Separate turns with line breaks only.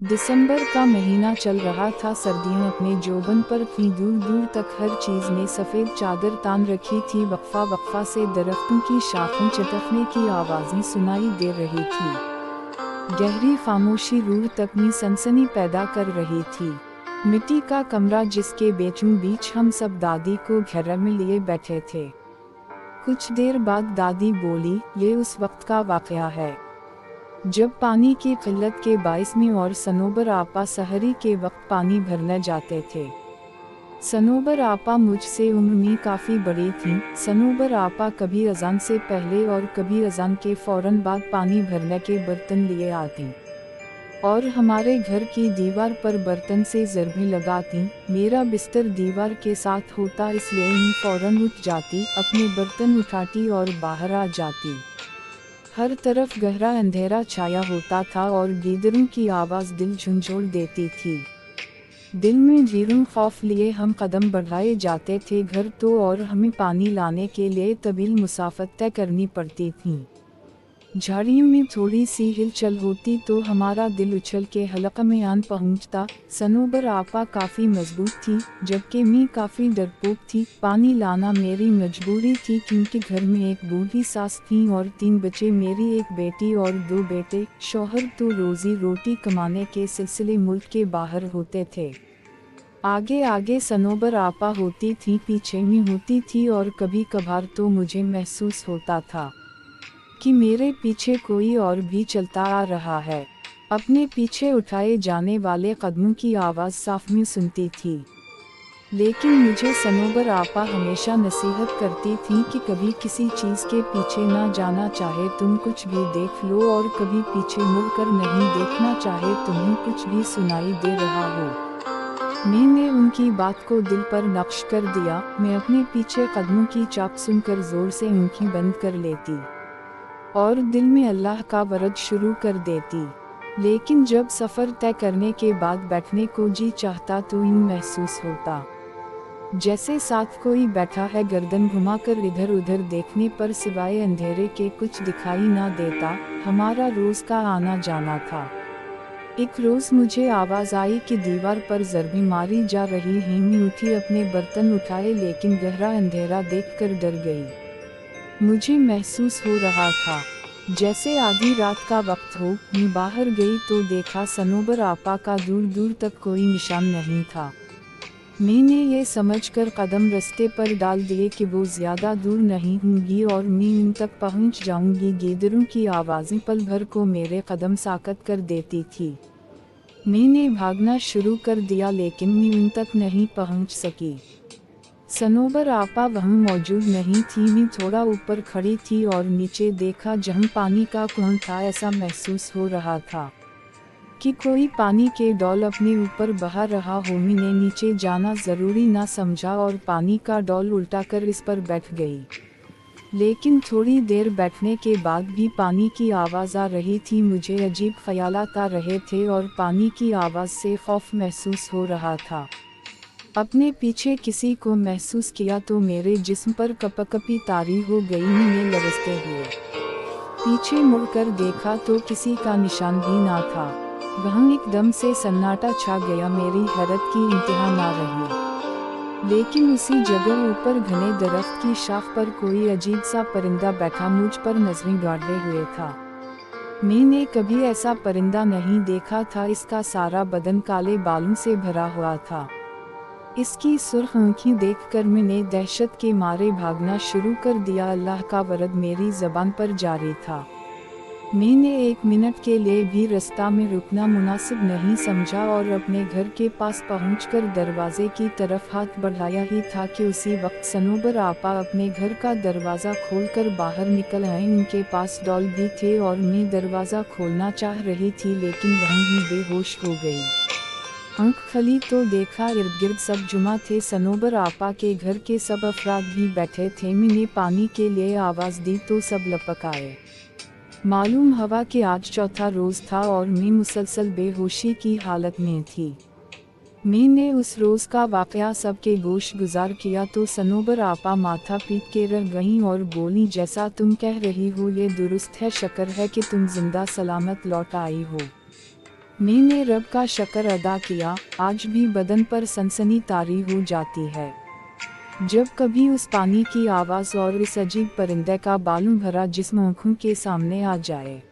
दिसंबर का महीना चल रहा था। सर्दियां अपने जोबन पर थी, दूर दूर तक हर चीज ने सफेद चादर तान रखी थी। वक्फा वक्फा से दरख्तों की शाखों चटकने की आवाजें सुनाई दे रही थी। गहरी खामोशी रूह तक में सनसनी पैदा कर रही थी। मिट्टी का कमरा जिसके बीचों बीच हम सब दादी को घेरे में लिए बैठे थे। कुछ देर बाद दादी बोली, ये उस वक्त का वाकया है जब पानी की किल्लत के बाइस में और सनोबर आपा सहरी के वक्त पानी भरने जाते थे। सनोबर आपा मुझसे उम्र में काफ़ी बड़ी थीं। सनोबर आपा कभी अजान से पहले और कभी अजान के फौरन बाद पानी भरने के बर्तन लिए आती और हमारे घर की दीवार पर बर्तन से ज़रबें लगाती। मेरा बिस्तर दीवार के साथ होता, इसलिए मैं फौरन उठ जाती, अपने बर्तन उठाती और बाहर आ जाती। हर तरफ गहरा अंधेरा छाया होता था और गीदड़ों की आवाज़ दिल झंझोड़ देती थी। दिल में जीरों खौफ लिए हम कदम बढ़ाए जाते थे घर तो, और हमें पानी लाने के लिए तवील मुसाफत तय करनी पड़ती थी। झाड़ियों में थोड़ी सी हिलचल होती तो हमारा दिल उछल के हलक़ में आन पहुंचता। सनोबर आपा काफ़ी मजबूत थी, जबकि मैं काफ़ी डरपोक थी। पानी लाना मेरी मजबूरी थी क्योंकि घर में एक बूढ़ी सास थी और 3 बच्चे, मेरी एक बेटी और 2 बेटे। शौहर तो रोज़ी रोटी कमाने के सिलसिले मुल्क के बाहर होते थे। आगे आगे सनोबर आपा होती थी, पीछे में होती थी और कभी कभार तो मुझे महसूस होता था कि मेरे पीछे कोई और भी चलता आ रहा है। अपने पीछे उठाए जाने वाले कदमों की आवाज़ साफ में सुनती थी, लेकिन मुझे सनोबर आपा हमेशा नसीहत करती थी कि कभी किसी चीज़ के पीछे ना जाना, चाहे तुम कुछ भी देख लो, और कभी पीछे मुड़कर नहीं देखना, चाहे तुम्हें कुछ भी सुनाई दे रहा हो। मैंने उनकी बात को दिल पर नक्श कर दिया। मैं अपने पीछे कदमों की चाप सुनकर ज़ोर से आँखें बंद कर लेती और दिल में अल्लाह का वरद शुरू कर देती। लेकिन जब सफ़र तय करने के बाद बैठने को जी चाहता तो यूं महसूस होता जैसे साथ कोई बैठा है। गर्दन घुमाकर इधर उधर देखने पर सिवाय अंधेरे के कुछ दिखाई ना देता। हमारा रोज़ का आना जाना था। एक रोज़ मुझे आवाज़ आई कि दीवार पर ज़रबें मारी जा रही हैं। मैं उठी, अपने बर्तन उठाए, लेकिन गहरा अंधेरा देखकर डर गई। मुझे महसूस हो रहा था जैसे आधी रात का वक्त हो। मैं बाहर गई तो देखा सनोबर आपा का दूर दूर तक कोई निशान नहीं था। मैंने ये समझकर कदम रास्ते पर डाल दिए कि वो ज़्यादा दूर नहीं होंगी और मैं उन तक पहुंच जाऊंगी। गीदड़ों की आवाज़ें पल भर को मेरे कदम साकत कर देती थी। मैंने भागना शुरू कर दिया, लेकिन मैं उन तक नहीं पहुंच सकी। सनोबर आपा वहाँ मौजूद नहीं थी। मैं थोड़ा ऊपर खड़ी थी और नीचे देखा जहाँ पानी का कुआं था। ऐसा महसूस हो रहा था कि कोई पानी के डोल अपने ऊपर बहा रहा हो। मैंने नीचे जाना ज़रूरी ना समझा और पानी का डोल उल्टा कर इस पर बैठ गई। लेकिन थोड़ी देर बैठने के बाद भी पानी की आवाज़ आ रही थी। मुझे अजीब ख्यालात आ रहे थे और पानी की आवाज़ से खौफ महसूस हो रहा था। अपने पीछे किसी को महसूस किया तो मेरे जिस्म पर कपकपी तारी हो गई। मैंने लरजते हुए पीछे मुड़कर देखा तो किसी का निशान भी ना था। वहाँ एकदम से सन्नाटा छा गया। मेरी हैरत की इंतहा ना रही, लेकिन उसी जगह ऊपर घने दरख्त की शाख पर कोई अजीब सा परिंदा बैठा मुझ पर नजरें गाड़े हुए था। मैंने कभी ऐसा परिंदा नहीं देखा था। इसका सारा बदन काले बालों से भरा हुआ था। इसकी सुर्ख आँखें देखकर मैंने दहशत के मारे भागना शुरू कर दिया। अल्लाह का वरद मेरी ज़बान पर जारी था। मैंने 1 मिनट के लिए भी रास्ता में रुकना मुनासिब नहीं समझा और अपने घर के पास पहुंचकर दरवाजे की तरफ हाथ बढ़ाया ही था कि उसी वक्त सनोबर आपा अपने घर का दरवाज़ा खोलकर बाहर निकल आए। उनके पास डॉल भी थे और मैं दरवाज़ा खोलना चाह रही थी, लेकिन वहीं ही बेहोश हो गई। आँख खुली तो देखा इर्द गिर्द सब जुमा थे। सनोबर आपा के घर के सब अफराद भी बैठे थे। मैंने पानी के लिए आवाज़ दी तो सब लपक आए। मालूम हवा कि आज चौथा रोज़ था और मैं मुसलसल बेहोशी की हालत में थी। मैंने उस रोज़ का वाक़या सबके गोश गुजार किया तो सनोबर आपा माथा पीट के रह गईं और बोली, जैसा तुम कह रही हो ये दुरुस्त है, शक्र है कि तुम जिंदा सलामत लौट आई हो। मैंने रब का शुक्र अदा किया, आज भी बदन पर सनसनी तारी हो जाती है जब कभी उस पानी की आवाज़ और इस अजीब परिंदे का बालों भरा जिस्म आँखों के सामने आ जाए।